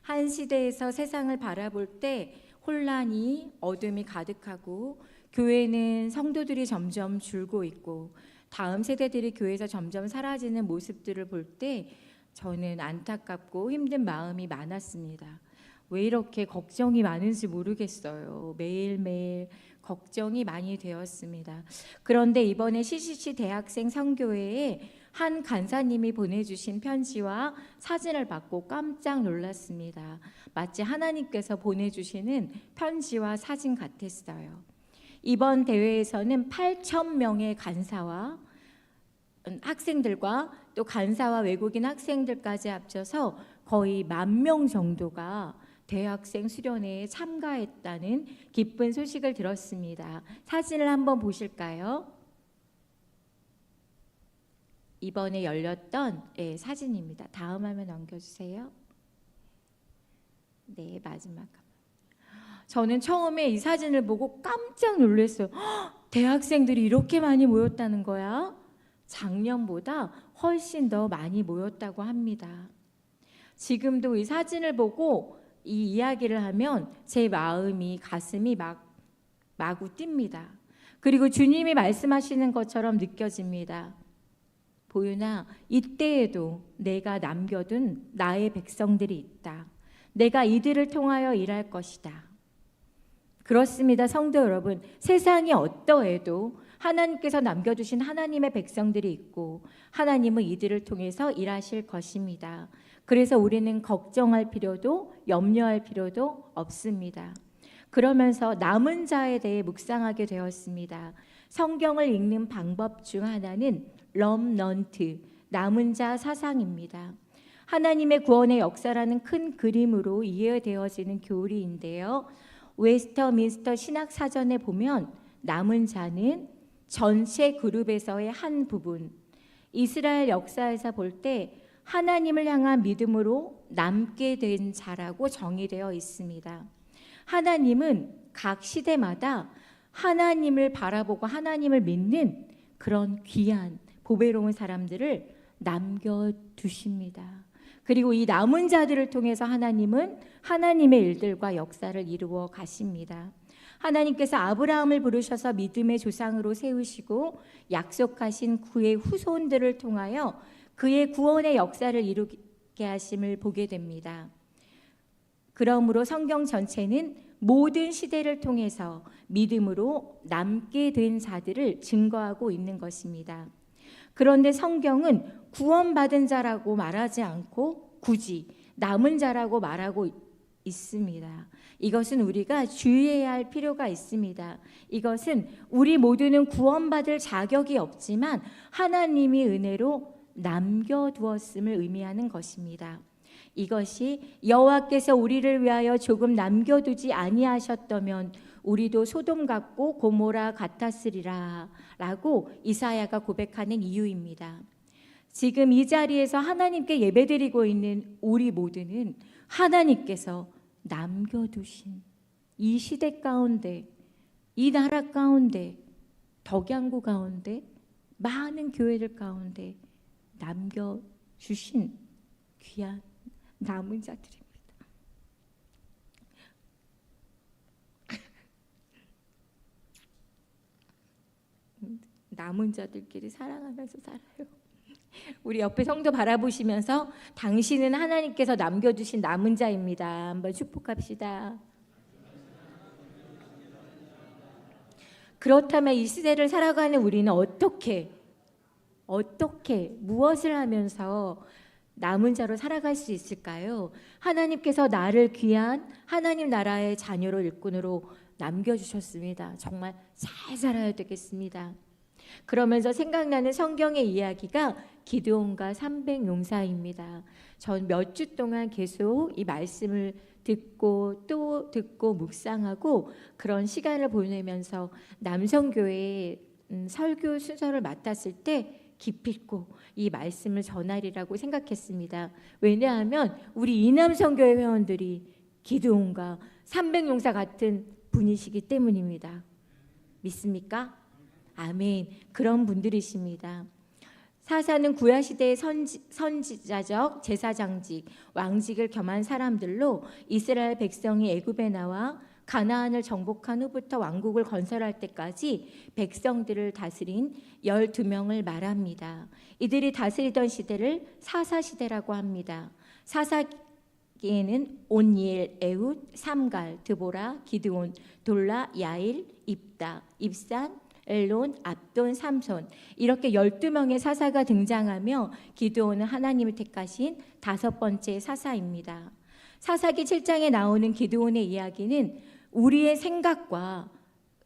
한 시대에서 세상을 바라볼 때 혼란이, 어둠이 가득하고 교회는 성도들이 점점 줄고 있고 다음 세대들이 교회에서 점점 사라지는 모습들을 볼 때 저는 안타깝고 힘든 마음이 많았습니다. 왜 이렇게 걱정이 많은지 모르겠어요. 매일매일 걱정이 많이 되었습니다. 그런데 이번에 CCC 대학생 선교회에 한 간사님이 보내주신 편지와 사진을 받고 깜짝 놀랐습니다. 마치 하나님께서 보내주시는 편지와 사진 같았어요. 이번 대회에서는 8,000명의 간사와 학생들과 또 간사와 외국인 학생들까지 합쳐서 거의 10,000명 정도가 대학생 수련회에 참가했다는 기쁜 소식을 들었습니다. 사진을 한번 보실까요? 이번에 열렸던 사진입니다. 다음 화면 넘겨주세요. 네, 마지막 화면. 저는 처음에 이 사진을 보고 깜짝 놀랐어요. 대학생들이 이렇게 많이 모였다는 거야? 작년보다 훨씬 더 많이 모였다고 합니다. 지금도 이 사진을 보고 이 이야기를 하면 제 마음이, 가슴이 마구 뜁니다. 그리고 주님이 말씀하시는 것처럼 느껴집니다. 보윤아, 이때에도 내가 남겨둔 나의 백성들이 있다. 내가 이들을 통하여 일할 것이다. 그렇습니다, 성도 여러분. 세상이 어떠해도 하나님께서 남겨주신 하나님의 백성들이 있고 하나님은 이들을 통해서 일하실 것입니다. 그래서 우리는 걱정할 필요도 염려할 필요도 없습니다. 그러면서 남은 자에 대해 묵상하게 되었습니다. 성경을 읽는 방법 중 하나는 럼넌트, 남은 자 사상입니다. 하나님의 구원의 역사라는 큰 그림으로 이해되어지는 교리인데요. 웨스터민스터 신학사전에 보면 남은 자는 전체 그룹에서의 한 부분, 이스라엘 역사에서 볼 때 하나님을 향한 믿음으로 남게 된 자라고 정의되어 있습니다. 하나님은 각 시대마다 하나님을 바라보고 하나님을 믿는 그런 귀한 보배로운 사람들을 남겨두십니다. 그리고 이 남은 자들을 통해서 하나님은 하나님의 일들과 역사를 이루어 가십니다. 하나님께서 아브라함을 부르셔서 믿음의 조상으로 세우시고 약속하신 그의 후손들을 통하여 그의 구원의 역사를 이루게 하심을 보게 됩니다. 그러므로 성경 전체는 모든 시대를 통해서 믿음으로 남게 된 자들을 증거하고 있는 것입니다. 그런데 성경은 구원받은 자라고 말하지 않고 굳이 남은 자라고 말하고 있습니다. 이것은 우리가 주의해야 할 필요가 있습니다. 이것은 우리 모두는 구원받을 자격이 없지만 하나님이 은혜로 남겨두었음을 의미하는 것입니다. 이것이 여호와께서 우리를 위하여 조금 남겨두지 아니하셨다면 우리도 소돔 같고 고모라 같았으리라 라고 이사야가 고백하는 이유입니다. 지금 이 자리에서 하나님께 예배드리고 있는 우리 모두는 하나님께서 남겨두신 이 시대 가운데, 이 나라 가운데, 덕양구 가운데, 많은 교회들 가운데 남겨주신 귀한 남은 자들입니다. 남은 자들끼리 사랑하면서 살아요. 우리 옆에 성도 바라보시면서 당신은 하나님께서 남겨주신 남은 자입니다. 한번 축복합시다. 그렇다면 이 시대를 살아가는 우리는 어떻게 무엇을 하면서 남은 자로 살아갈 수 있을까요? 하나님께서 나를 귀한 하나님 나라의 자녀로 일꾼으로 남겨주셨습니다. 정말 잘 살아야 되겠습니다. 그러면서 생각나는 성경의 이야기가 기드온과 300용사입니다. 전 몇 주 동안 계속 이 말씀을 듣고 또 듣고 묵상하고 그런 시간을 보내면서 남성교회의 설교 순서를 맡았을 때 기필코 이 말씀을 전하리라고 생각했습니다. 왜냐하면 우리 이남성교회 회원들이 기드온과 300용사 같은 분이시기 때문입니다. 믿습니까? 아멘. 그런 분들이십니다. 사사는 구약 시대의 선지자적 제사장직, 왕직을 겸한 사람들로 이스라엘 백성이 애굽에 나와 가나안을 정복한 후부터 왕국을 건설할 때까지 백성들을 다스린 12명을 말합니다. 이들이 다스리던 시대를 사사시대라고 합니다. 사사기에는 온니엘, 에훗, 삼갈, 드보라, 기드온, 돌라, 야일, 입다, 입산, 엘론, 압돈, 삼손 이렇게 12명의 사사가 등장하며 기드온은 하나님을 택하신 5번째 사사입니다. 사사기 7장에 나오는 기드온의 이야기는 우리의 생각과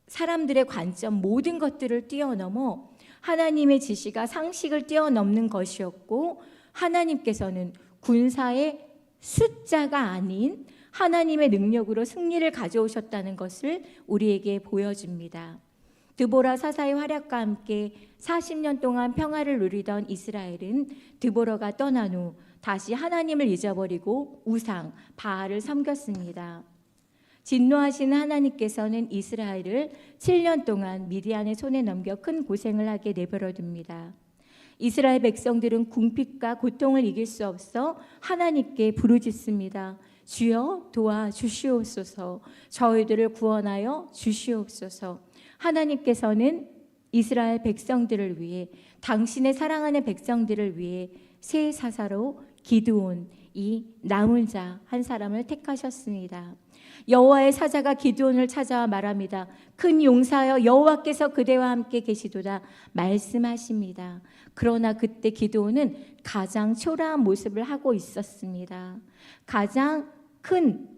사람들의 관점 모든 것들을 뛰어넘어 하나님의 지시가 상식을 뛰어넘는 것이었고 하나님께서는 군사의 숫자가 아닌 하나님의 능력으로 승리를 가져오셨다는 것을 우리에게 보여줍니다. 드보라 사사의 활약과 함께 40년 동안 평화를 누리던 이스라엘은 드보라가 떠난 후 다시 하나님을 잊어버리고 우상, 바알을 섬겼습니다. 진노하시는 하나님께서는 이스라엘을 7년 동안 미디안의 손에 넘겨 큰 고생을 하게 내버려 둡니다. 이스라엘 백성들은 궁핍과 고통을 이길 수 없어 하나님께 부르짖습니다. 주여 도와주시옵소서. 저희들을 구원하여 주시옵소서. 하나님께서는 이스라엘 백성들을 위해 당신의 사랑하는 백성들을 위해 새 사사로 기드온 이 남은 자 한 사람을 택하셨습니다. 여호와의 사자가 기드온을 찾아와 말합니다. 큰 용사여 여호와께서 그대와 함께 계시도다 말씀하십니다. 그러나 그때 기드온은 가장 초라한 모습을 하고 있었습니다. 가장 큰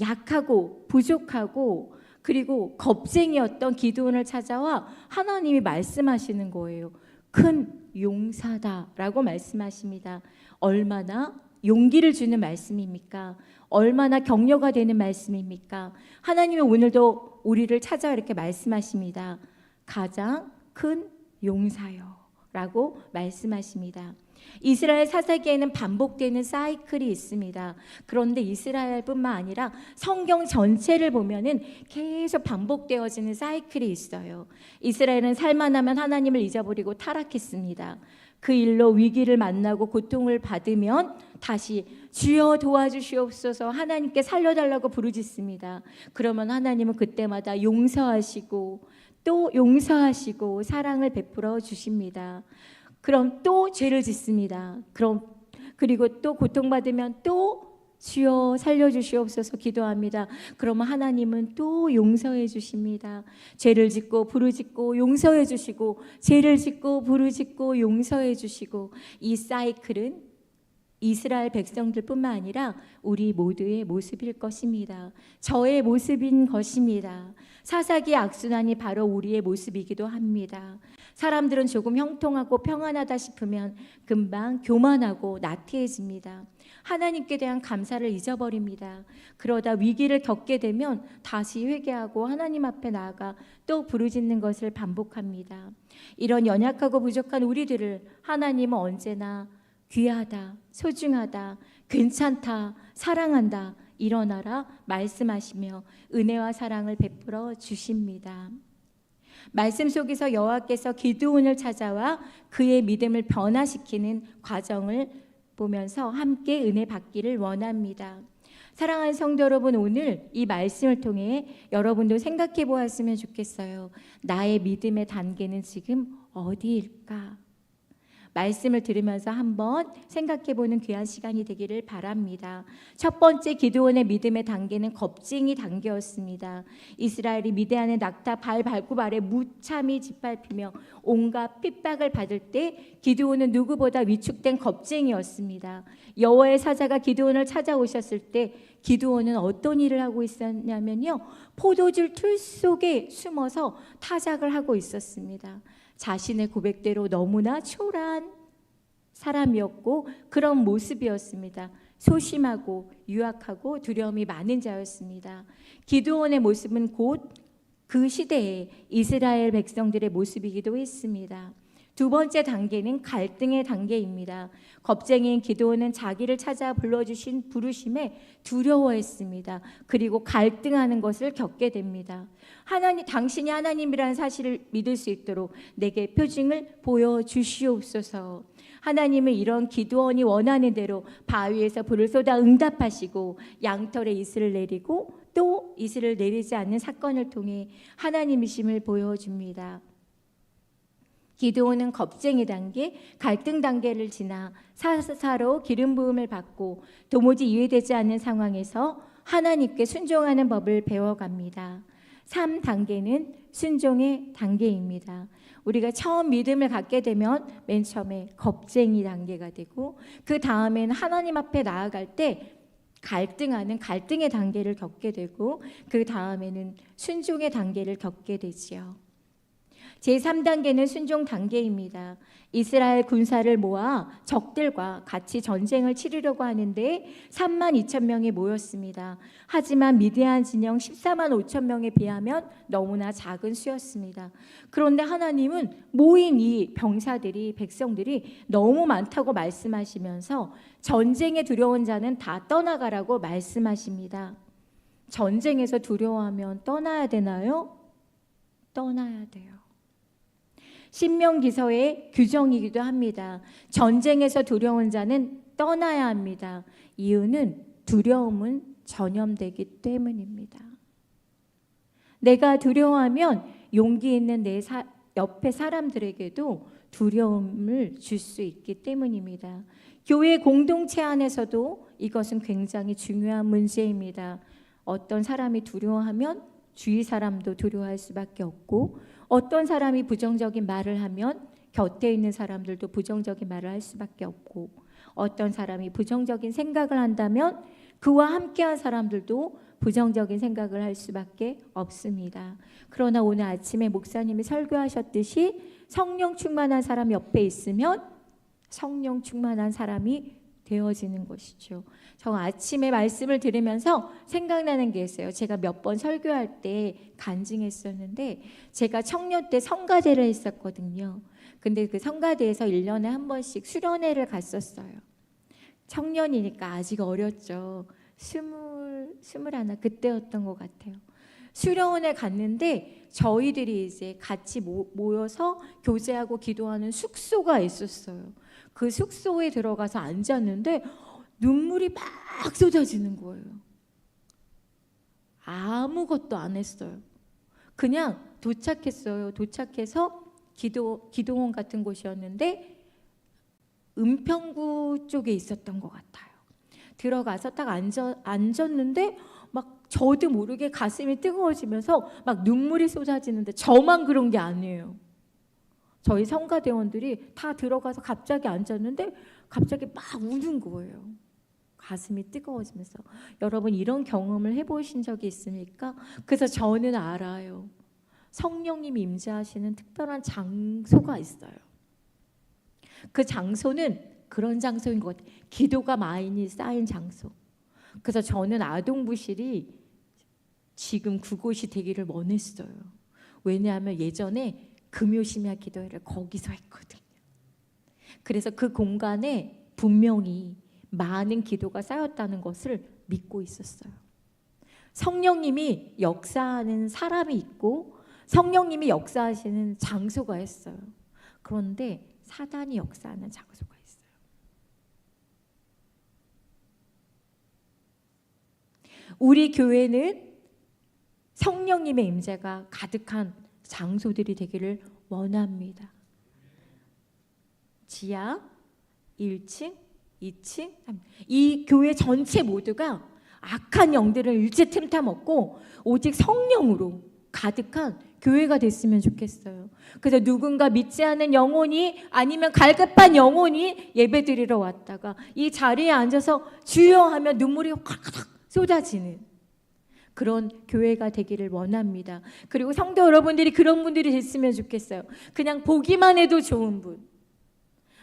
약하고 부족하고 그리고 겁쟁이였던 기드온을 찾아와 하나님이 말씀하시는 거예요. 큰 용사다라고 말씀하십니다. 얼마나 용기를 주는 말씀입니까? 얼마나 격려가 되는 말씀입니까? 하나님은 오늘도 우리를 찾아 이렇게 말씀하십니다. 가장 큰 용사요 라고 말씀하십니다. 이스라엘 사사기에는 반복되는 사이클이 있습니다. 그런데 이스라엘뿐만 아니라 성경 전체를 보면은 계속 반복되어지는 사이클이 있어요. 이스라엘은 살만하면 하나님을 잊어버리고 타락했습니다. 그 일로 위기를 만나고 고통을 받으면 다시 주여 도와주시옵소서 하나님께 살려달라고 부르짖습니다. 그러면 하나님은 그때마다 용서하시고 또 용서하시고 사랑을 베풀어 주십니다. 그럼 또 죄를 짓습니다. 그리고 또 고통받으면 또 주여 살려주시옵소서 기도합니다. 그러면 하나님은 또 용서해 주십니다. 죄를 짓고 부르짖고 용서해 주시고 죄를 짓고 부르짖고 용서해 주시고 이 사이클은 이스라엘 백성들뿐만 아니라 우리 모두의 모습일 것입니다. 저의 모습인 것입니다. 사사기의 악순환이 바로 우리의 모습이기도 합니다. 사람들은 조금 형통하고 평안하다 싶으면 금방 교만하고 나태해집니다. 하나님께 대한 감사를 잊어버립니다. 그러다 위기를 겪게 되면 다시 회개하고 하나님 앞에 나아가 또 부르짖는 것을 반복합니다. 이런 연약하고 부족한 우리들을 하나님은 언제나 귀하다, 소중하다, 괜찮다, 사랑한다, 일어나라 말씀하시며 은혜와 사랑을 베풀어 주십니다. 말씀 속에서 여호와께서 기드온을 찾아와 그의 믿음을 변화시키는 과정을 보면서 함께 은혜 받기를 원합니다. 사랑하는 성도 여러분, 오늘 이 말씀을 통해 여러분도 생각해 보았으면 좋겠어요. 나의 믿음의 단계는 지금 어디일까? 말씀을 들으면서 한번 생각해 보는 귀한 시간이 되기를 바랍니다. 첫 번째 기드온의 믿음의 단계는 겁쟁이 단계였습니다. 이스라엘이 미디안의 낙타 발굽 아래 무참히 짓밟히며 온갖 핍박을 받을 때 기드온은 누구보다 위축된 겁쟁이였습니다. 여호와의 사자가 기드온을 찾아오셨을 때 기드온은 어떤 일을 하고 있었냐면요, 포도주 틀 속에 숨어서 타작을 하고 있었습니다. 자신의 고백대로 너무나 초라한 사람이었고 그런 모습이었습니다. 소심하고 유약하고 두려움이 많은 자였습니다. 기드온의 모습은 곧 그 시대의 이스라엘 백성들의 모습이기도 했습니다. 두 번째 단계는 갈등의 단계입니다. 겁쟁이인 기드온은 자기를 찾아 불러주신 부르심에 두려워했습니다. 그리고 갈등하는 것을 겪게 됩니다. 하나님, 당신이 하나님이라는 사실을 믿을 수 있도록 내게 표징을 보여주시옵소서. 하나님은 이런 기드온이 원하는 대로 바위에서 불을 쏟아 응답하시고 양털에 이슬을 내리고 또 이슬을 내리지 않는 사건을 통해 하나님이심을 보여줍니다. 기드온은 겁쟁이 단계, 갈등 단계를 지나 사사로 기름 부음을 받고 도무지 이해되지 않는 상황에서 하나님께 순종하는 법을 배워갑니다. 3단계는 순종의 단계입니다. 우리가 처음 믿음을 갖게 되면 맨 처음에 겁쟁이 단계가 되고 그 다음에는 하나님 앞에 나아갈 때 갈등하는 갈등의 단계를 겪게 되고 그 다음에는 순종의 단계를 겪게 되지요. 제3단계는 순종 단계입니다. 이스라엘 군사를 모아 적들과 같이 전쟁을 치르려고 하는데 32,000명이 모였습니다. 하지만 미디안 진영 145,000명에 비하면 너무나 작은 수였습니다. 그런데 하나님은 모인 이 병사들이 백성들이 너무 많다고 말씀하시면서 전쟁에 두려운 자는 다 떠나가라고 말씀하십니다. 전쟁에서 두려워하면 떠나야 되나요? 떠나야 돼요. 신명기서의 규정이기도 합니다. 전쟁에서 두려운 자는 떠나야 합니다. 이유는 두려움은 전염되기 때문입니다. 내가 두려워하면 용기 있는 내 옆에 사람들에게도 두려움을 줄 수 있기 때문입니다. 교회 공동체 안에서도 이것은 굉장히 중요한 문제입니다. 어떤 사람이 두려워하면 주위 사람도 두려워할 수밖에 없고 어떤 사람이 부정적인 말을 하면 곁에 있는 사람들도 부정적인 말을 할 수밖에 없고 어떤 사람이 부정적인 생각을 한다면 그와 함께한 사람들도 부정적인 생각을 할 수밖에 없습니다. 그러나 오늘 아침에 목사님이 설교하셨듯이 성령 충만한 사람 옆에 있으면 성령 충만한 사람이 되어지는 것이죠. 저 아침에 말씀을 들으면서 생각나는 게 있어요. 제가 몇 번 설교할 때 간증했었는데 제가 청년 때 성가대를 했었거든요. 근데 그 성가대에서 1년에 한 번씩 수련회를 갔었어요. 청년이니까 아직 어렸죠. 21 그때였던 것 같아요. 수련회 갔는데 저희들이 이제 같이 모여서 교제하고 기도하는 숙소가 있었어요. 그 숙소에 들어가서 앉았는데 눈물이 막 쏟아지는 거예요. 아무것도 안 했어요. 그냥 도착했어요. 도착해서 기도원 같은 곳이었는데 은평구 쪽에 있었던 것 같아요. 들어가서 딱 앉았는데 막 저도 모르게 가슴이 뜨거워지면서 막 눈물이 쏟아지는데 저만 그런 게 아니에요. 저희 성가대원들이 다 들어가서 갑자기 앉았는데 갑자기 막 우는 거예요. 가슴이 뜨거워지면서. 여러분 이런 경험을 해보신 적이 있습니까? 그래서 저는 알아요. 성령님이 임재하시는 특별한 장소가 있어요. 그 장소는 그런 장소인 것 같아요. 기도가 많이 쌓인 장소. 그래서 저는 아동부실이 지금 그곳이 되기를 원했어요. 왜냐하면 예전에 금요심야 기도회를 거기서 했거든요. 그래서 그 공간에 분명히 많은 기도가 쌓였다는 것을 믿고 있었어요. 성령님이 역사하는 사람이 있고 성령님이 역사하시는 장소가 있어요. 그런데 사단이 역사하는 장소가 있어요. 우리 교회는 성령님의 임재가 가득한 장소들이 되기를 원합니다. 지하, 1층, 2층, 3층. 이 교회 전체 모두가 악한 영들을 일체 틈타 먹고 오직 성령으로 가득한 교회가 됐으면 좋겠어요. 그래서 누군가 믿지 않는 영혼이 아니면 갈급한 영혼이 예배드리러 왔다가 이 자리에 앉아서 주여 하면 눈물이 확 쏟아지는 그런 교회가 되기를 원합니다. 그리고 성도 여러분들이 그런 분들이 됐으면 좋겠어요. 그냥 보기만 해도 좋은 분,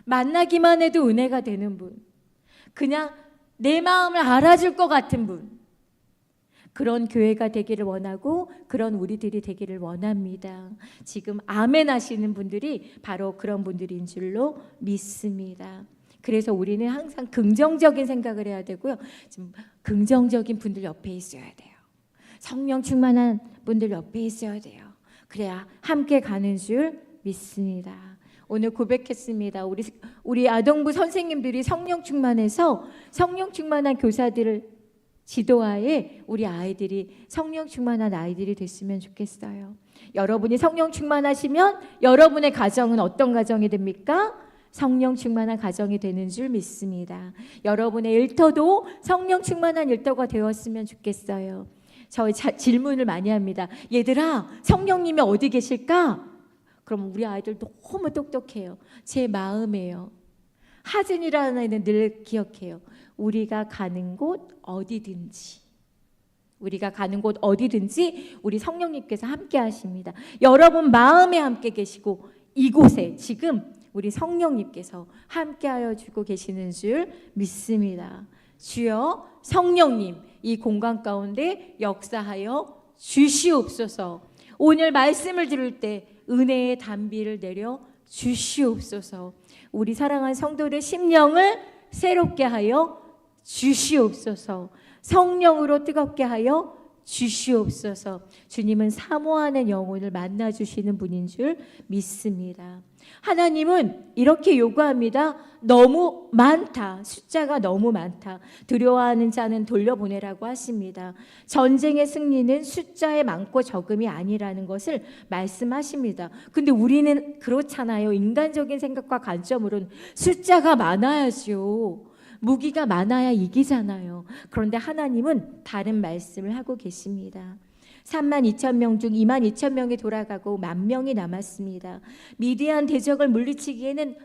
만나기만 해도 은혜가 되는 분, 그냥 내 마음을 알아줄 것 같은 분, 그런 교회가 되기를 원하고 그런 우리들이 되기를 원합니다. 지금 아멘 하시는 분들이 바로 그런 분들인 줄로 믿습니다. 그래서 우리는 항상 긍정적인 생각을 해야 되고요. 지금 긍정적인 분들 옆에 있어야 돼요. 성령 충만한 분들 옆에 있어야 돼요. 그래야 함께 가는 줄 믿습니다. 오늘 고백했습니다. 우리 아동부 선생님들이 성령 충만해서 성령 충만한 교사들을 지도하에 우리 아이들이 성령 충만한 아이들이 됐으면 좋겠어요. 여러분이 성령 충만하시면 여러분의 가정은 어떤 가정이 됩니까? 성령 충만한 가정이 되는 줄 믿습니다. 여러분의 일터도 성령 충만한 일터가 되었으면 좋겠어요. 저 질문을 많이 합니다. 얘들아, 성령님이 어디 계실까? 그럼 우리 아이들 너무 똑똑해요. 제 마음에요. 하진이라는 애는 늘 기억해요. 우리가 가는 곳 어디든지 우리 성령님께서 함께 하십니다. 여러분 마음에 함께 계시고 이곳에 지금 우리 성령님께서 함께하여 주고 계시는 줄 믿습니다. 주여 성령님 이 공간 가운데 역사하여 주시옵소서. 오늘 말씀을 들을 때 은혜의 단비를 내려 주시옵소서. 우리 사랑하는 성도들의 심령을 새롭게 하여 주시옵소서. 성령으로 뜨겁게 하여 주시옵소서. 주님은 사모하는 영혼을 만나주시는 분인 줄 믿습니다. 하나님은 이렇게 요구합니다. 너무 많다. 숫자가 너무 많다. 두려워하는 자는 돌려보내라고 하십니다. 전쟁의 승리는 숫자의 많고 적음이 아니라는 것을 말씀하십니다. 근데 우리는 그렇잖아요. 인간적인 생각과 관점으로는 숫자가 많아야죠. 무기가 많아야 이기잖아요. 그런데 하나님은 다른 말씀을 하고 계십니다. 32,000명 중 22,000명이 돌아가고 10,000명이 남았습니다. 미디안 대적을 물리치기에는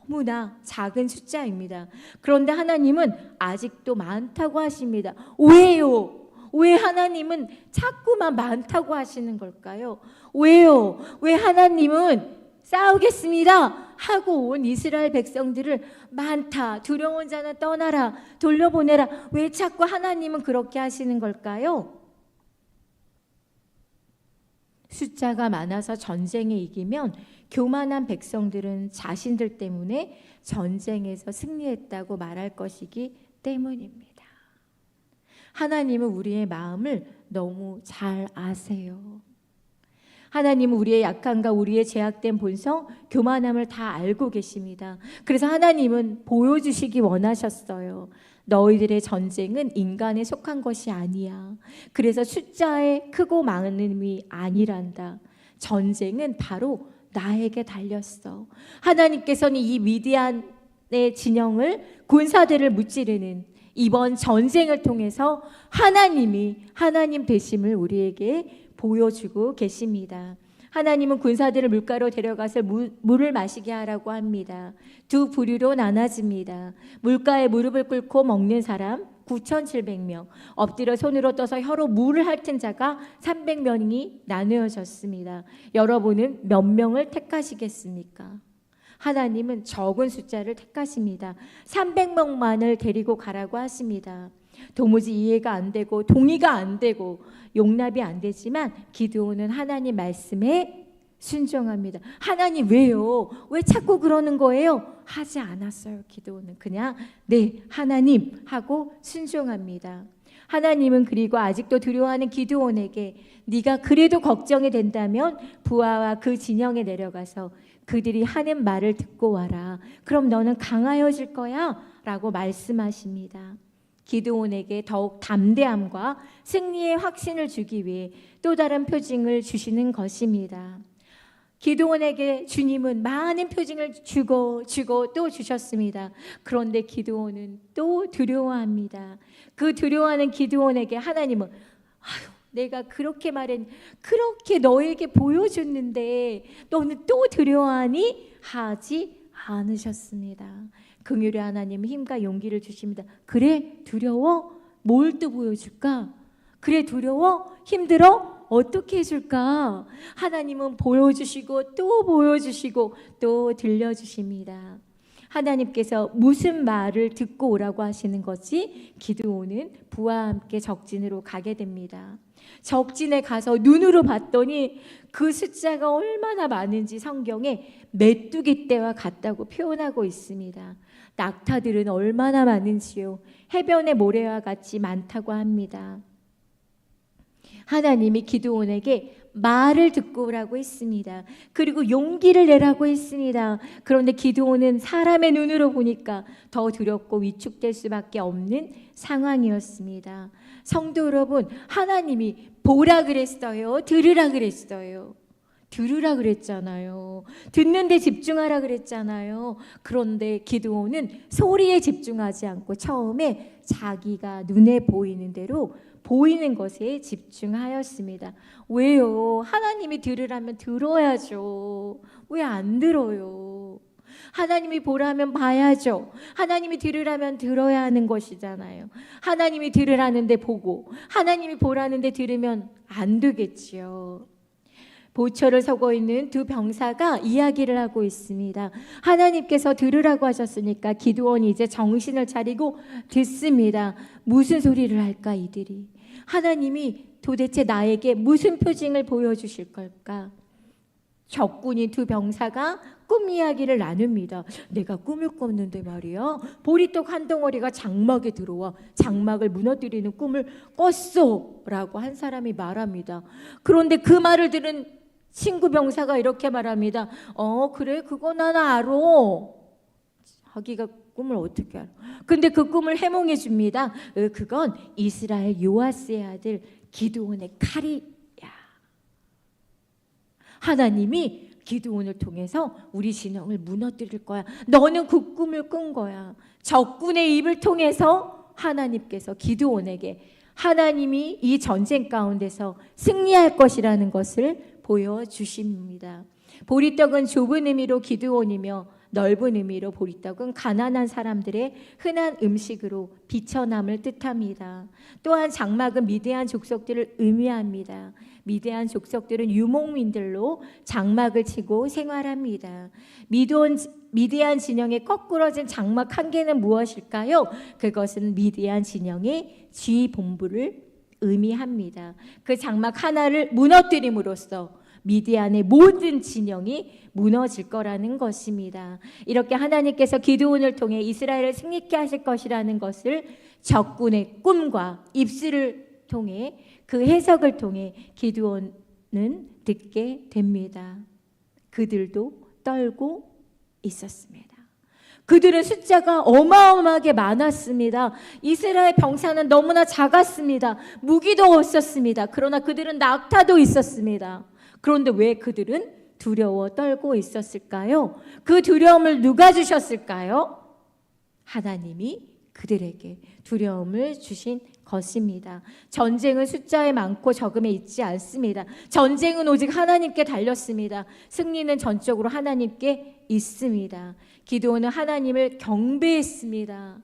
너무나 작은 숫자입니다. 그런데 하나님은 아직도 많다고 하십니다. 왜요? 왜 하나님은 자꾸만 많다고 하시는 걸까요? 왜요? 왜 하나님은 싸우겠습니다 하고 온 이스라엘 백성들을 많다, 두려운 자는 떠나라, 돌려보내라, 왜 자꾸 하나님은 그렇게 하시는 걸까요? 숫자가 많아서 전쟁에 이기면 교만한 백성들은 자신들 때문에 전쟁에서 승리했다고 말할 것이기 때문입니다. 하나님은 우리의 마음을 너무 잘 아세요. 하나님은 우리의 약함과 우리의 제약된 본성, 교만함을 다 알고 계십니다. 그래서 하나님은 보여주시기 원하셨어요. 너희들의 전쟁은 인간에 속한 것이 아니야. 그래서 숫자의 크고 많음이 아니란다. 전쟁은 바로 나에게 달렸어. 하나님께서는 이 미디안의 진영을 군사들을 무찌르는 이번 전쟁을 통해서 하나님 되심을 우리에게 보여주고 계십니다. 하나님은 군사들을 물가로 데려가서 물을 마시게 하라고 합니다. 두 부류로 나눠집니다. 물가에 무릎을 꿇고 먹는 사람 9,700명, 엎드려 손으로 떠서 혀로 물을 핥은 자가 300명이 나누어졌습니다. 여러분은 몇 명을 택하시겠습니까? 하나님은 적은 숫자를 택하십니다. 300명만을 데리고 가라고 하십니다. 도무지 이해가 안 되고 동의가 안 되고 용납이 안 되지만 기드온은 하나님 말씀에 순종합니다. 하나님 왜요? 왜 자꾸 그러는 거예요? 하지 않았어요. 기드온은 그냥 네 하나님 하고 순종합니다. 하나님은 그리고 아직도 두려워하는 기드온에게 네가 그래도 걱정이 된다면 부하와 그 진영에 내려가서 그들이 하는 말을 듣고 와라. 그럼 너는 강하여질 거야 라고 말씀하십니다. 기드온에게 더욱 담대함과 승리의 확신을 주기 위해 또 다른 표징을 주시는 것입니다. 기드온에게 주님은 많은 표징을 주고 또 주셨습니다. 그런데 기드온은 또 두려워합니다. 그 두려워하는 기드온에게 하나님은 내가 그렇게 그렇게 너에게 보여줬는데 너는 또 두려워하니? 하지 않으셨습니다. 긍휼의 하나님은 힘과 용기를 주십니다. 그래 두려워? 뭘 또 보여줄까? 그래 두려워? 힘들어? 어떻게 해줄까? 하나님은 보여주시고 또 보여주시고 또 들려주십니다. 하나님께서 무슨 말을 듣고 오라고 하시는 거지? 기드온은 부하와 함께 적진으로 가게 됩니다. 적진에 가서 눈으로 봤더니 그 숫자가 얼마나 많은지 성경에 메뚜기 떼와 같다고 표현하고 있습니다. 낙타들은 얼마나 많은지요. 해변의 모래와 같이 많다고 합니다. 하나님이 기드온에게 말을 듣고 오라고 했습니다. 그리고 용기를 내라고 했습니다. 그런데 기드온은 사람의 눈으로 보니까 더 두렵고 위축될 수밖에 없는 상황이었습니다. 성도 여러분, 하나님이 보라 그랬어요? 들으라 그랬어요? 들으라 그랬잖아요. 듣는데 집중하라 그랬잖아요. 그런데 기드온은 소리에 집중하지 않고 처음에 자기가 눈에 보이는 대로 보이는 것에 집중하였습니다. 왜요? 하나님이 들으라면 들어야죠. 왜 안 들어요? 하나님이 보라면 봐야죠. 하나님이 들으라면 들어야 하는 것이잖아요. 하나님이 들으라는데 보고 하나님이 보라는데 들으면 안 되겠지요. 보초를 서고 있는 두 병사가 이야기를 하고 있습니다. 하나님께서 들으라고 하셨으니까 기드온이 이제 정신을 차리고 듣습니다. 무슨 소리를 할까 이들이? 하나님이 도대체 나에게 무슨 표징을 보여주실 걸까? 적군인 두 병사가 꿈 이야기를 나눕니다. 내가 꿈을 꿨는데 말이야, 보리떡 한 덩어리가 장막에 들어와 장막을 무너뜨리는 꿈을 꿨어 라고 한 사람이 말합니다. 그런데 그 말을 들은 친구 병사가 이렇게 말합니다. 그래, 그거 난 알아. 자기가 꿈을 어떻게 알아? 근데 그 꿈을 해몽해 줍니다. 그건 이스라엘 요아스의 아들 기드온의 칼이야. 하나님이 기드온을 통해서 우리 진영을 무너뜨릴 거야. 너는 그 꿈을 꾼 거야. 적군의 입을 통해서 하나님께서 기드온에게 하나님이 이 전쟁 가운데서 승리할 것이라는 것을 보여주십니다. 보리떡은 좁은 의미로 기드온이며 넓은 의미로 보리떡은 가난한 사람들의 흔한 음식으로 비천함을 뜻합니다. 또한 장막은 미디안 족속들을 의미합니다. 미디안 족속들은 유목민들로 장막을 치고 생활합니다. 미디안 진영의 거꾸러진 장막 한 개는 무엇일까요? 그것은 미디안 진영의 지휘본부를 의미합니다. 그 장막 하나를 무너뜨림으로써 미디안의 모든 진영이 무너질 거라는 것입니다. 이렇게 하나님께서 기드온을 통해 이스라엘을 승리케 하실 것이라는 것을 적군의 꿈과 입술을 통해 그 해석을 통해 기드온은 듣게 됩니다. 그들도 떨고 있었습니다. 그들의 숫자가 어마어마하게 많았습니다. 이스라엘 병사는 너무나 작았습니다. 무기도 없었습니다. 그러나 그들은 낙타도 있었습니다. 그런데 왜 그들은 두려워 떨고 있었을까요? 그 두려움을 누가 주셨을까요? 하나님이 그들에게 두려움을 주신 것입니다. 전쟁은 숫자에 많고 적음에 있지 않습니다. 전쟁은 오직 하나님께 달렸습니다. 승리는 전적으로 하나님께 있습니다. 기드온은 하나님을 경배했습니다.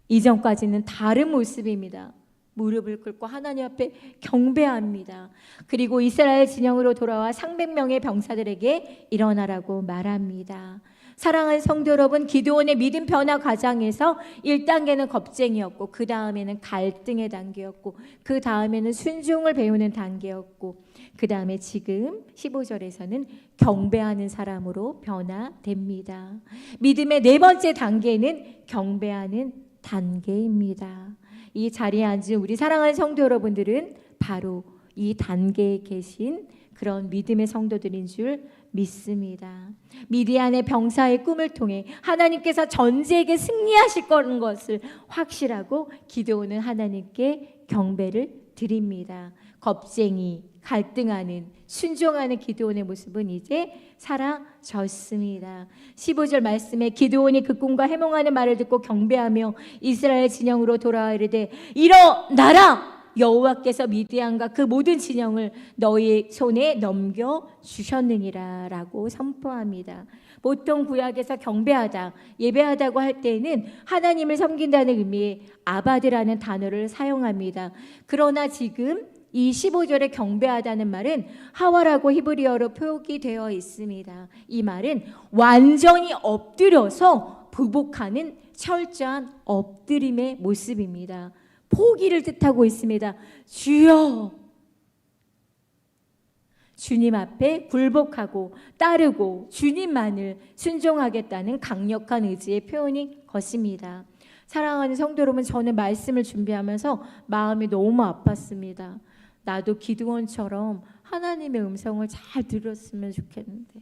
이전까지는 다른 모습입니다. 무릎을 꿇고 하나님 앞에 경배합니다. 그리고 이스라엘 진영으로 돌아와 300명의 병사들에게 일어나라고 말합니다. 사랑하는 성도 여러분, 기드온의 믿음 변화 과정에서 1단계는 겁쟁이였고 그 다음에는 갈등의 단계였고 그 다음에는 순종을 배우는 단계였고 그 다음에 지금 15절에서는 경배하는 사람으로 변화됩니다. 믿음의 네 번째 단계는 경배하는 단계입니다. 이 자리에 앉은 우리 사랑하는 성도 여러분들은 바로 이 단계에 계신 그런 믿음의 성도들인 줄 믿습니다. 미디안의 병사의 꿈을 통해 하나님께서 전쟁에 승리하실 거라는 것을 확실하고 기드온은 하나님께 경배를 드립니다. 겁쟁이, 갈등하는, 순종하는 기드온의 모습은 이제 사라졌습니다. 15절 말씀에 기드온이 그 꿈과 해몽하는 말을 듣고 경배하며 이스라엘 진영으로 돌아와 이르되 일어나라! 여호와께서 미디안과 그 모든 진영을 너희 손에 넘겨주셨느니라 라고 선포합니다. 보통 구약에서 경배하다, 예배하다고 할 때는 하나님을 섬긴다는 의미의 아바드라는 단어를 사용합니다. 그러나 지금 이 15절에 경배하다는 말은 하와라고 히브리어로 표기되어 있습니다. 이 말은 완전히 엎드려서 굴복하는 철저한 엎드림의 모습입니다. 포기를 뜻하고 있습니다. 주여, 주님 앞에 굴복하고 따르고 주님만을 순종하겠다는 강력한 의지의 표현인 것입니다. 사랑하는 성도 여러분, 저는 말씀을 준비하면서 마음이 너무 아팠습니다. 나도 기드온처럼 하나님의 음성을 잘 들었으면 좋겠는데,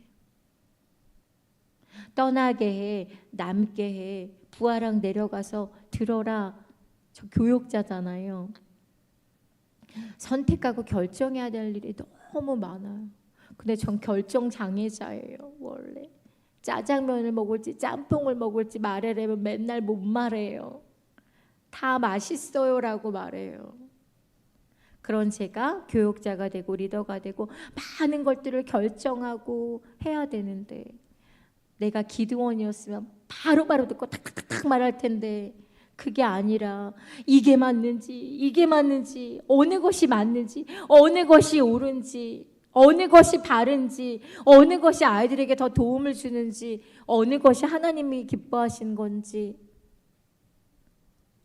떠나게 해, 남게 해, 부하랑 내려가서 들어라. 저 교역자잖아요. 선택하고 결정해야 될 일이 너무 많아요. 근데 전 결정 장애자예요. 원래 짜장면을 먹을지 짬뽕을 먹을지 말하려면 맨날 못 말해요. 다 맛있어요라고 말해요. 그런 제가 교역자가 되고 리더가 되고 많은 것들을 결정하고 해야 되는데, 내가 기드온이었으면 바로바로 듣고 탁탁탁 말할 텐데, 그게 아니라 이게 맞는지 어느 것이 맞는지, 어느 것이 옳은지, 어느 것이 바른지, 어느 것이 아이들에게 더 도움을 주는지, 어느 것이 하나님이 기뻐하신 건지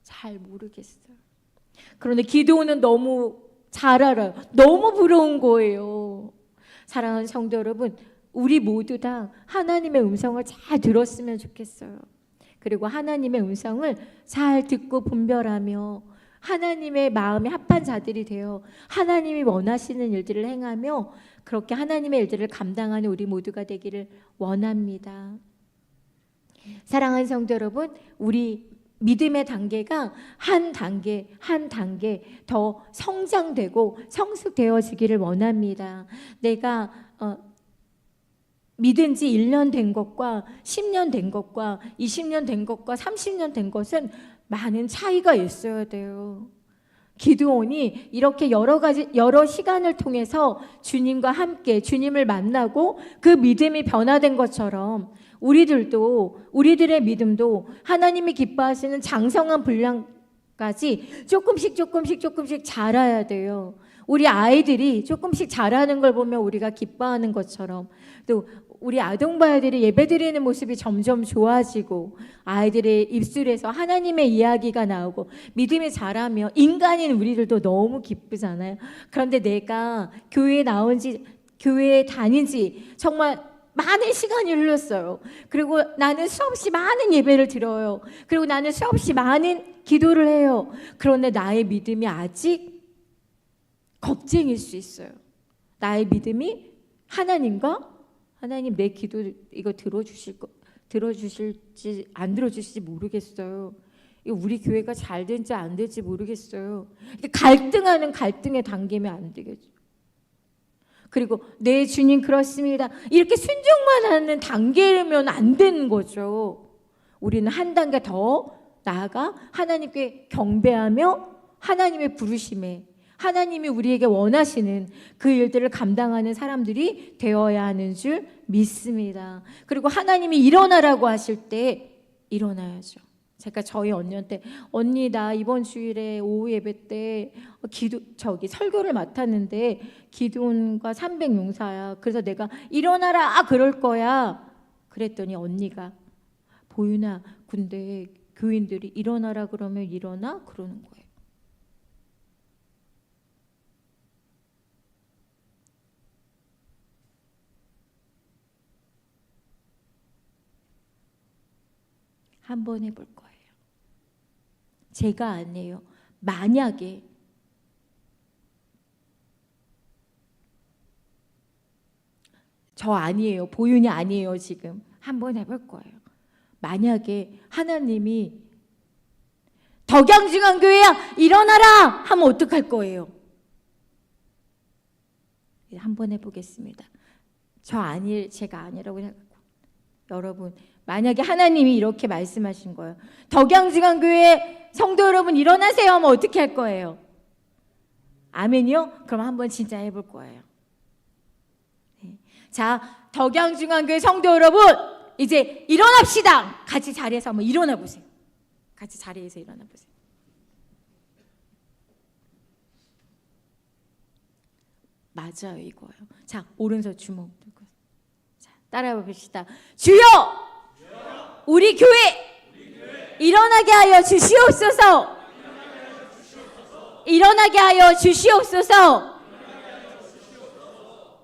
잘 모르겠어요. 그런데 기드온은 너무 잘 알아요. 너무 부러운 거예요. 사랑하는 성도 여러분, 우리 모두 다 하나님의 음성을 잘 들었으면 좋겠어요. 그리고 하나님의 음성을 잘 듣고 분별하며 하나님의 마음에 합한 자들이 되어 하나님이 원하시는 일들을 행하며 그렇게 하나님의 일들을 감당하는 우리 모두가 되기를 원합니다. 사랑하는 성도 여러분, 우리 믿음의 단계가 한 단계 한 단계 더 성장되고 성숙되어지기를 원합니다. 내가 믿은 지 1년 된 것과 10년 된 것과 20년 된 것과 30년 된 것은 많은 차이가 있어야 돼요. 기드온이 이렇게 여러 시간을 통해서 주님과 함께 주님을 만나고 그 믿음이 변화된 것처럼 우리들의 믿음도 하나님이 기뻐하시는 장성한 분량까지 조금씩 자라야 돼요. 우리 아이들이 조금씩 자라는 걸 보면 우리가 기뻐하는 것처럼, 또 우리 아동바이들이 예배드리는 모습이 점점 좋아지고 아이들의 입술에서 하나님의 이야기가 나오고 믿음이 자라며 인간인 우리들도 너무 기쁘잖아요. 그런데 내가 교회에 다닌 지 정말 많은 시간이 흘렀어요. 그리고 나는 수없이 많은 예배를 드려요. 그리고 나는 수없이 많은 기도를 해요. 그런데 나의 믿음이 아직 겁쟁일 수 있어요. 나의 믿음이 하나님 내 기도 이거 들어주실지 안 들어주실지 모르겠어요. 이거 우리 교회가 잘 될지 안 될지 모르겠어요. 갈등하는 갈등에 당기면 안 되겠죠. 그리고 네 주님 그렇습니다. 이렇게 순종만 하는 단계면 안 되는 거죠. 우리는 한 단계 더 나아가 하나님께 경배하며 하나님의 부르심에 하나님이 우리에게 원하시는 그 일들을 감당하는 사람들이 되어야 하는 줄 믿습니다. 그리고 하나님이 일어나라고 하실 때 일어나야죠. 제가 저희 언니한테, 언니 나 이번 주일에 오후 예배 때 설교를 맡았는데 기드온과 300용사야. 그래서 내가 일어나라 그럴 거야. 그랬더니 언니가, 보윤아 근데 교인들이 일어나라 그러면 일어나? 그러는 거예요. 한번 해볼 거예요. 제가 아니에요. 만약에 저 아니에요. 보윤이 아니에요. 지금 한번 해볼 거예요. 만약에 하나님이 덕양중앙교회야 일어나라 하면 어떡할 거예요? 한번 해보겠습니다. 제가 아니라고 생각하고, 여러분 만약에 하나님이 이렇게 말씀하신 거예요. 덕양중앙교회 성도 여러분 일어나세요 하면 어떻게 할 거예요? 아멘이요? 그럼 한번 진짜 해볼 거예요. 네. 자, 덕양중앙교회 성도 여러분 이제 일어납시다. 같이 자리에서 한번 일어나 보세요. 같이 자리에서 일어나 보세요. 맞아요, 이거예요. 자, 오른손 주먹 들고 자, 따라해 봅시다. 주여! 우리 교회 일어나게 하여 주시옵소서. 일어나게 하여 주시옵소서.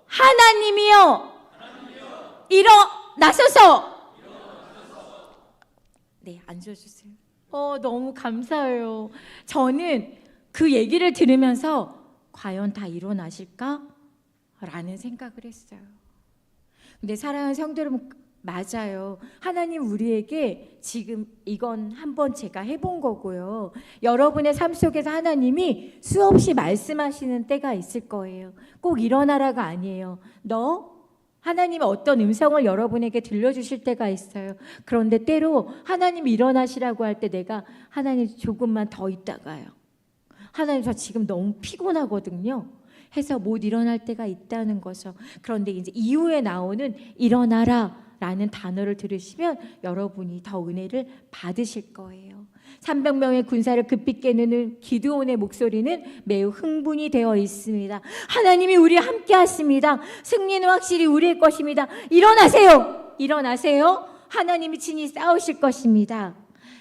하나님이여 일어나소서. 네, 앉아주세요. 너무 감사해요. 저는 그 얘기를 들으면서 과연 다 일어나실까? 라는 생각을 했어요. 근데 사랑하는 성도 여러분, 맞아요. 하나님 우리에게 지금 이건 한번 제가 해본 거고요. 여러분의 삶 속에서 하나님이 수없이 말씀하시는 때가 있을 거예요. 꼭 일어나라가 아니에요. 하나님의 어떤 음성을 여러분에게 들려주실 때가 있어요. 그런데 때로 하나님이 일어나시라고 할 때 내가 하나님 조금만 더 있다가요. 하나님 저 지금 너무 피곤하거든요. 해서 못 일어날 때가 있다는 거죠. 그런데 이제 이후에 나오는 일어나라 라는 단어를 들으시면 여러분이 더 은혜를 받으실 거예요. 300명의 군사를 급히 깨는 기드온의 목소리는 매우 흥분이 되어 있습니다. 하나님이 우리와 함께 하십니다. 승리는 확실히 우리의 것입니다. 일어나세요. 일어나세요. 하나님이 친히 싸우실 것입니다.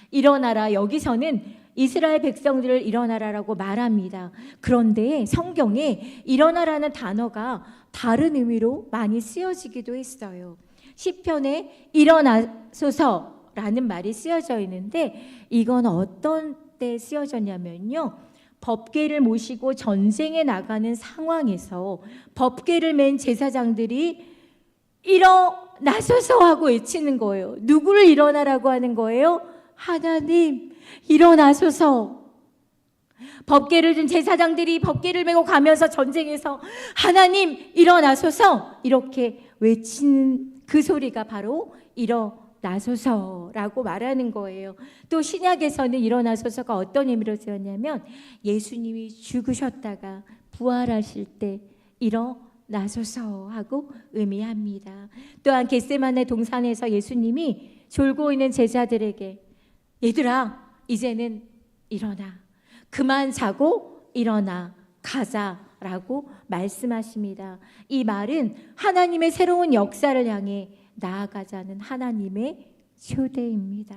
일어나라. 여기서는 이스라엘 백성들을 일어나라라고 말합니다. 그런데 성경에 일어나라는 단어가 다른 의미로 많이 쓰여지기도 했어요. 시편에 일어나소서라는 말이 쓰여져 있는데 이건 어떤 때 쓰여졌냐면요. 법궤를 모시고 전쟁에 나가는 상황에서 법궤를 맨 제사장들이 일어나소서 하고 외치는 거예요. 누구를 일어나라고 하는 거예요? 하나님 일어나소서. 법궤를 든 제사장들이 법궤를 메고 가면서 전쟁에서 하나님 일어나소서 이렇게 외치는 그 소리가 바로 일어나소서라고 말하는 거예요. 또 신약에서는 일어나소서가 어떤 의미로 쓰였냐면 예수님이 죽으셨다가 부활하실 때 일어나소서 하고 의미합니다. 또한 겟세마네 동산에서 예수님이 졸고 있는 제자들에게 얘들아 이제는 일어나 그만 자고 일어나 가자라고 말씀하십니다. 이 말은 하나님의 새로운 역사를 향해 나아가자는 하나님의 초대입니다.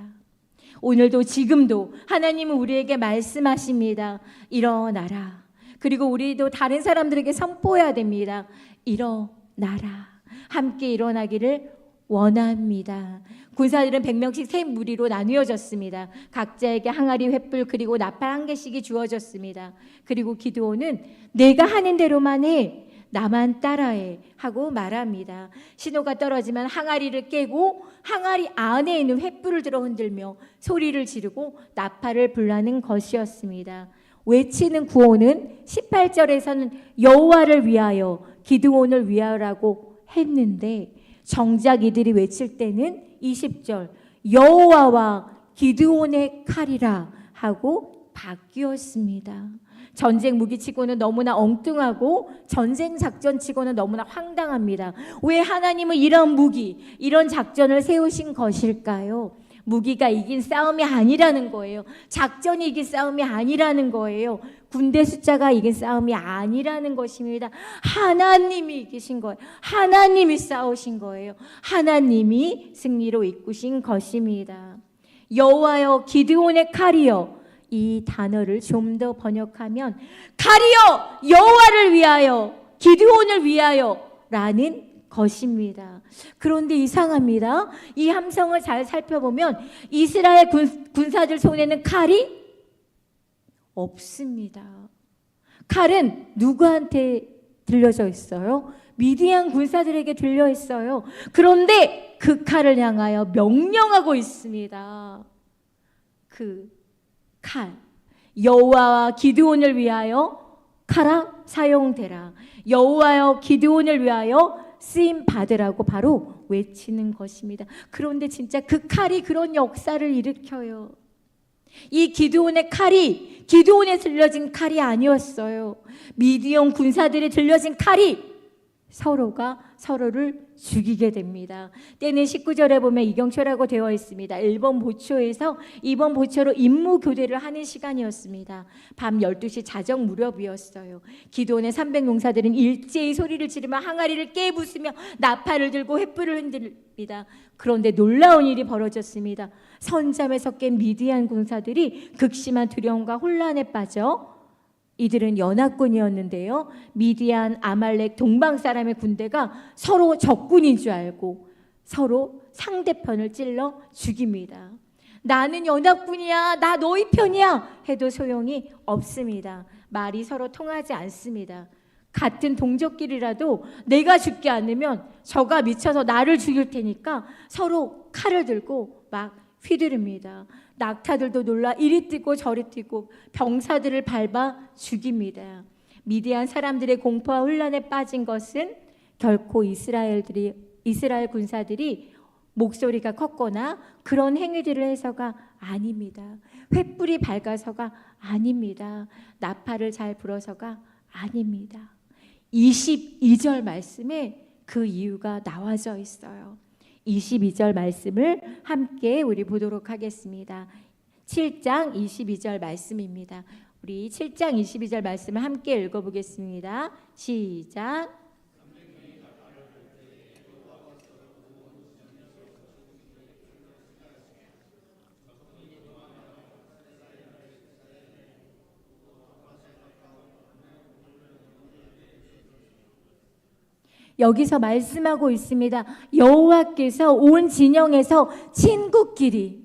오늘도 지금도 하나님은 우리에게 말씀하십니다. 일어나라. 그리고 우리도 다른 사람들에게 선포해야 됩니다. 일어나라. 함께 일어나기를 원합니다. 군사들은 100명씩 세 무리로 나누어졌습니다. 각자에게 항아리, 횃불 그리고 나팔 1개씩이 주어졌습니다. 그리고 기드온은 내가 하는 대로만 해, 나만 따라해 하고 말합니다. 신호가 떨어지면 항아리를 깨고 항아리 안에 있는 횃불을 들어 흔들며 소리를 지르고 나팔을 불라는 것이었습니다. 외치는 구호는 18절에서는 여호와를 위하여 기드온을 위하여라고 했는데 정작 이들이 외칠 때는 20절 여호와와 기드온의 칼이라 하고 바뀌었습니다. 전쟁 무기치고는 너무나 엉뚱하고 전쟁 작전치고는 너무나 황당합니다. 왜 하나님은 이런 무기, 이런 작전을 세우신 것일까요? 무기가 이긴 싸움이 아니라는 거예요. 작전이 이긴 싸움이 아니라는 거예요. 군대 숫자가 이긴 싸움이 아니라는 것입니다. 하나님이 이기신 거예요. 하나님이 싸우신 거예요. 하나님이 승리로 이끄신 것입니다. 여호와여 기드온의 칼이여, 이 단어를 좀 더 번역하면 칼이여 여호와를 위하여 기드온을 위하여 라는 것입니다. 그런데 이상합니다. 이 함성을 잘 살펴보면 이스라엘 군사들 손에는 칼이 없습니다. 칼은 누구한테 들려져 있어요? 미디안 군사들에게 들려 있어요. 그런데 그 칼을 향하여 명령하고 있습니다. 그 칼, 여호와와 기드온을 위하여 칼아 사용되라. 여호와여 기드온을 위하여 쓰임 받으라고 바로 외치는 것입니다. 그런데 진짜 그 칼이 그런 역사를 일으켜요. 이 기드온의 칼이 기드온에 들려진 칼이 아니었어요. 미디안 군사들이 들려진 칼이 서로가 서로를 죽이게 됩니다. 때는 19절에 보면 이경초라고 되어 있습니다. 1번 보초에서 2번 보초로 임무 교대를 하는 시간이었습니다. 밤 12시 자정 무렵이었어요. 기도원의 300용사들은 일제히 소리를 지르며 항아리를 깨부수며 나팔을 들고 횃불을 흔듭니다. 그런데 놀라운 일이 벌어졌습니다. 선잠에서 깬 미디안 군사들이 극심한 두려움과 혼란에 빠져 이들은 연합군이었는데요. 미디안, 아말렉, 동방 사람의 군대가 서로 적군인 줄 알고 서로 상대편을 찔러 죽입니다. 나는 연합군이야, 나 너희 편이야 해도 소용이 없습니다. 말이 서로 통하지 않습니다. 같은 동족끼리라도 내가 죽지 않으면 저가 미쳐서 나를 죽일 테니까 서로 칼을 들고 막 휘두릅니다. 낙타들도 놀라 이리 뛰고 저리 뛰고 병사들을 밟아 죽입니다. 미디안 사람들의 공포와 혼란에 빠진 것은 결코 이스라엘 군사들이 목소리가 컸거나 그런 행위들을 해서가 아닙니다. 횃불이 밝아서가 아닙니다. 나팔을 잘 불어서가 아닙니다. 22절 말씀에 그 이유가 나와져 있어요. 22절 말씀을 함께 우리 보도록 하겠습니다. 7장 22절 말씀입니다. 우리 7장 22절 말씀을 함께 읽어보겠습니다. 시작. 여기서 말씀하고 있습니다. 여호와께서 온 진영에서 친구끼리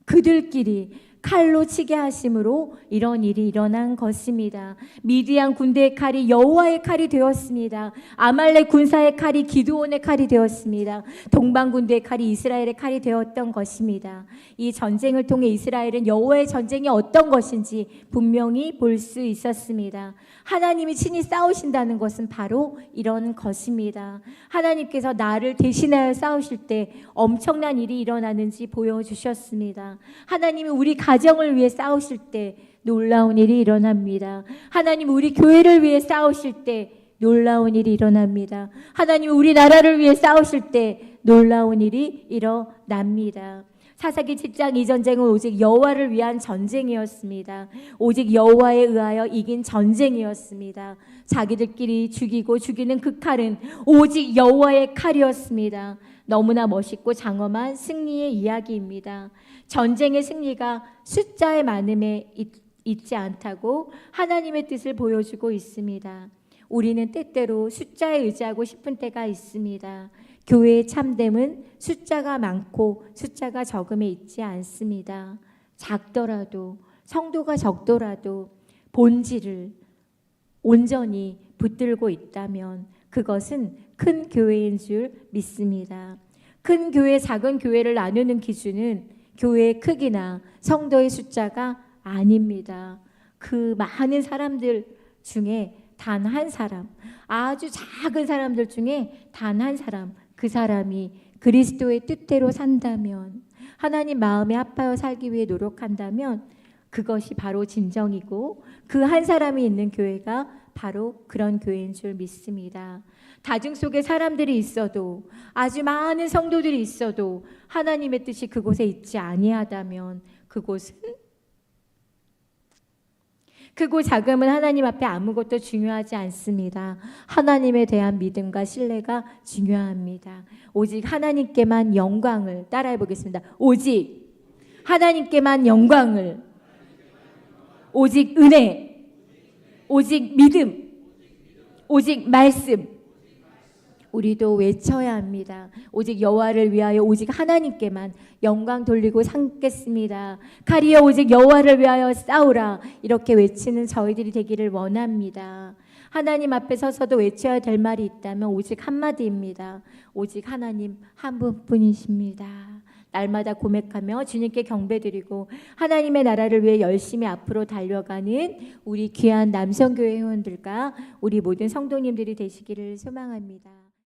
그들끼리 칼로 치게 하심으로 이런 일이 일어난 것입니다. 미디안 군대의 칼이 여호와의 칼이 되었습니다. 아말렉 군사의 칼이 기드온의 칼이 되었습니다. 동방 군대의 칼이 이스라엘의 칼이 되었던 것입니다. 이 전쟁을 통해 이스라엘은 여호와의 전쟁이 어떤 것인지 분명히 볼 수 있었습니다. 하나님이 친히 싸우신다는 것은 바로 이런 것입니다. 하나님께서 나를 대신하여 싸우실 때 엄청난 일이 일어나는지 보여주셨습니다. 하나님이 우리 가정을 위해 싸우실 때 놀라운 일이 일어납니다. 하나님 우리 교회를 위해 싸우실 때 놀라운 일이 일어납니다. 하나님 우리나라를 위해 싸우실 때 놀라운 일이 일어납니다. 사사기 7장 이 전쟁은 오직 여호와를 위한 전쟁이었습니다. 오직 여호와에 의하여 이긴 전쟁이었습니다. 자기들끼리 죽이고 죽이는 그 칼은 오직 여호와의 칼이었습니다. 너무나 멋있고 장엄한 승리의 이야기입니다. 전쟁의 승리가 숫자의 많음에 있지 않다고 하나님의 뜻을 보여주고 있습니다. 우리는 때때로 숫자에 의지하고 싶은 때가 있습니다. 교회의 참됨은 숫자가 많고 숫자가 적음에 있지 않습니다. 작더라도 성도가 적더라도 본질을 온전히 붙들고 있다면 그것은 큰 교회인 줄 믿습니다. 큰 교회, 작은 교회를 나누는 기준은 교회의 크기나 성도의 숫자가 아닙니다. 그 많은 사람들 중에 단 한 사람, 아주 작은 사람들 중에 단 한 사람, 그 사람이 그리스도의 뜻대로 산다면, 하나님 마음에 합하여 살기 위해 노력한다면 그것이 바로 진정이고 그 한 사람이 있는 교회가 바로 그런 교회인 줄 믿습니다. 다중 속에 사람들이 있어도 아주 많은 성도들이 있어도 하나님의 뜻이 그곳에 있지 아니하다면 그곳은 크고 작음은 하나님 앞에 아무것도 중요하지 않습니다. 하나님에 대한 믿음과 신뢰가 중요합니다. 오직 하나님께만 영광을, 따라해 보겠습니다. 오직 하나님께만 영광을, 오직 은혜, 오직 믿음, 오직 말씀, 우리도 외쳐야 합니다. 오직 여호와를 위하여 오직 하나님께만 영광 돌리고 삼겠습니다. 칼이여 오직 여호와를 위하여 싸우라. 이렇게 외치는 저희들이 되기를 원합니다. 하나님 앞에 서서도 외쳐야 될 말이 있다면 오직 한마디입니다. 오직 하나님 한 분뿐이십니다. 날마다 고백하며 주님께 경배드리고 하나님의 나라를 위해 열심히 앞으로 달려가는 우리 귀한 남성교회 회원들과 우리 모든 성도님들이 되시기를 소망합니다.